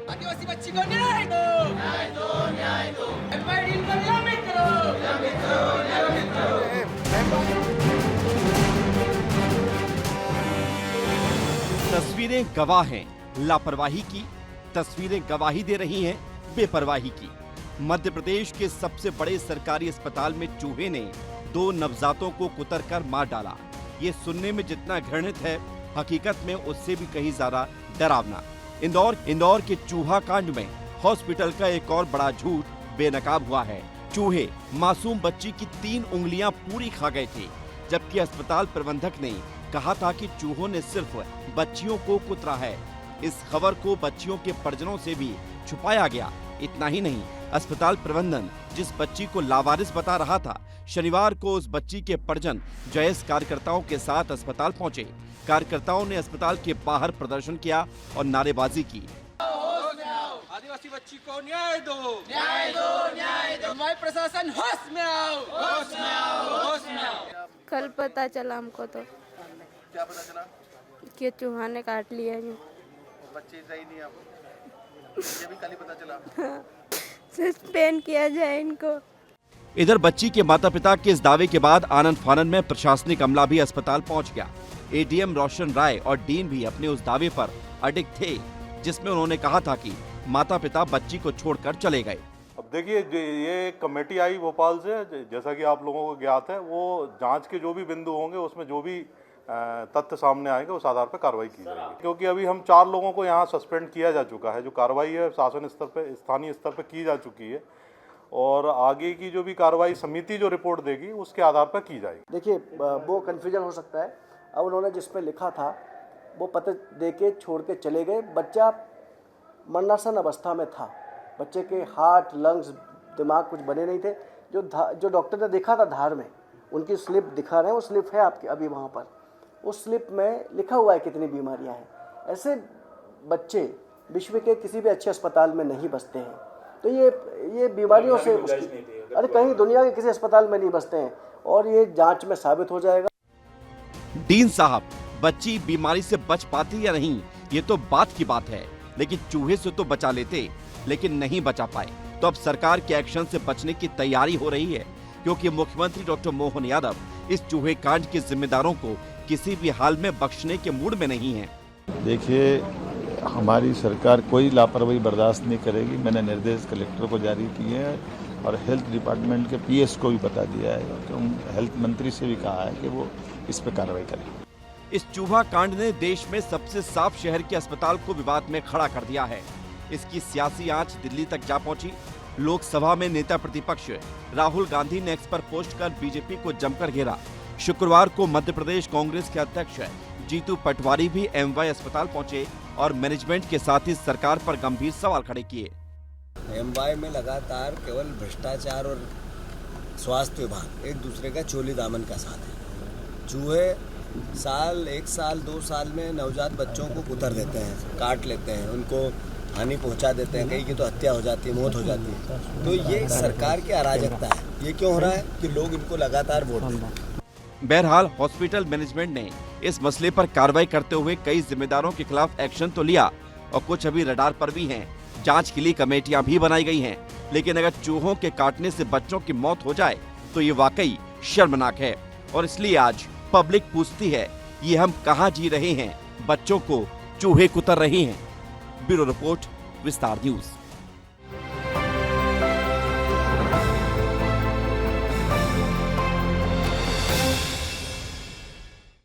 आदिवासी बच्ची को न्याय दो, न्याय दो, न्याय दो। एमवाईडीन को निलंबित करो, निलंबित करो, निलंबित करो। तस्वीरें गवाह हैं लापरवाही की, तस्वीरें गवाही दे रही हैं बेपरवाही की। मध्य प्रदेश के सबसे बड़े सरकारी अस्पताल में चूहे ने 2 नवजातों को कुतरकर मार डाला। ये सुनने में जितना घृणित है, हकीकत में उससे भी कहीं ज्यादा डरावना। इंदौर के चूहा कांड में हॉस्पिटल का एक और बड़ा झूठ बेनकाब हुआ है। चूहे मासूम बच्ची की 3 उंगलियां पूरी खा गए थे, जबकि अस्पताल प्रबंधक ने कहा था कि चूहों ने सिर्फ बच्चियों को कुतरा है। इस खबर को बच्चियों के परिजनों से भी छुपाया गया। इतना ही नहीं, अस्पताल प्रबंधन जिस बच्ची को लावारिस बता रहा था, शनिवार को उस बच्ची के परिजन जयस कार्यकर्ताओं के साथ अस्पताल पहुंचे। कार्यकर्ताओं ने अस्पताल के बाहर प्रदर्शन किया और नारेबाजी की। आदिवासी बच्ची को न्याय दो, न्याय दो, न्याय दो। हमारे प्रशासन होश में आओ, होश में आओ, होश में आओ। कल पता चला हमको तो। क्या पता चला? कि चूहा ने काट लिया है। बच्चे सही नहीं आपको, ये भी कल ही पता चला। सस्पेंड किया जाए इनको। इधर बच्ची के माता पिता के इस दावे के बाद आनंद फानन में प्रशासनिक अमला भी अस्पताल पहुंच गया। एडीएम रोशन राय और डीन भी अपने उस दावे पर अडिग थे, जिसमें उन्होंने कहा था कि माता पिता बच्ची को छोड़कर चले गए। अब देखिए, ये कमेटी आई भोपाल से, जैसा कि आप लोगों को ज्ञात है, वो जांच के जो भी बिंदु होंगे उसमें जो भी तथ्य सामने आएंगे उस आधार पर कार्रवाई की जाएगी। क्योंकि अभी हम 4 लोगों को यहाँ सस्पेंड किया जा चुका है। जो कार्रवाई है शासन स्तर पर, स्थानीय स्तर पर की जा चुकी है और आगे की जो भी कार्रवाई समिति जो रिपोर्ट देगी उसके आधार पर की जाएगी। देखिए, वो कन्फ्यूजन हो सकता है। अब उन्होंने जिस पे लिखा था वो पत्र दे के छोड़ के चले गए। बच्चा मरणासन अवस्था में था। बच्चे के हार्ट, लंग्स, दिमाग कुछ बने नहीं थे। जो डॉक्टर ने देखा था धार में, उनकी स्लिप दिखा रहे हैं, वो स्लिप है आपकी अभी वहाँ पर। उस स्लिप में लिखा हुआ है कितनी बीमारियाँ हैं। ऐसे बच्चे विश्व के किसी भी अच्छे अस्पताल में नहीं बसते हैं। तो ये बीमारियों से अरे कहीं दुनिया के किसी अस्पताल में नहीं बसते हैं और ये जांच में साबित हो जाएगा। डीन साहब, बच्ची बीमारी से बच पाती या नहीं, ये तो बात की बात है, लेकिन चूहे से तो बचा लेते, लेकिन नहीं बचा पाए। तो अब सरकार के एक्शन से बचने की तैयारी हो रही है, क्योंकि मुख्यमंत्री डॉक्टर मोहन यादव इस चूहे कांड के जिम्मेदारों को किसी भी हाल में बख्शने के मूड में नहीं है। देखिए, हमारी सरकार कोई लापरवाही बर्दाश्त नहीं करेगी। मैंने निर्देश कलेक्टर को जारी किए हैं और हेल्थ डिपार्टमेंट के पीएस को भी बता दिया है कि हेल्थ मंत्री से भी कहा है कि वो इस पर कार्रवाई करें। इस चूहा कांड ने देश में सबसे साफ शहर के अस्पताल को विवाद में खड़ा कर दिया है। इसकी सियासी आंच दिल्ली तक जा पहुंची। लोकसभा में नेता प्रतिपक्ष राहुल गांधी ने एक्स पर पोस्ट कर बीजेपी को जमकर घेरा। शुक्रवार को मध्य प्रदेश कांग्रेस के अध्यक्ष जीतू पटवारी भी एमवाई अस्पताल पहुंचे और मैनेजमेंट के साथ ही सरकार पर गंभीर सवाल खड़े किए। एमवाई में लगातार केवल भ्रष्टाचार और स्वास्थ्य विभाग एक दूसरे का चोली दामन का साथ है। चूहे 1 साल 2 साल में नवजात बच्चों को कुतर देते हैं, काट लेते हैं, उनको हानि पहुंचा देते हैं, कहीं की तो हत्या हो जाती है, मौत हो जाती है। तो ये सरकार की अराजकता है। ये क्यों हो रहा है कि लोग इनको लगातार वोट देते हैं। बहरहाल हॉस्पिटल मैनेजमेंट ने इस मसले पर कार्रवाई करते हुए कई जिम्मेदारों के खिलाफ एक्शन तो लिया और कुछ अभी रडार पर भी हैं। जांच के लिए कमेटियां भी बनाई गई हैं, लेकिन अगर चूहों के काटने से बच्चों की मौत हो जाए तो ये वाकई शर्मनाक है। और इसलिए आज पब्लिक पूछती है, ये हम कहाँ जी रहे हैं? बच्चों को चूहे कुतर रहे हैं। ब्यूरो रिपोर्ट, विस्तार न्यूज।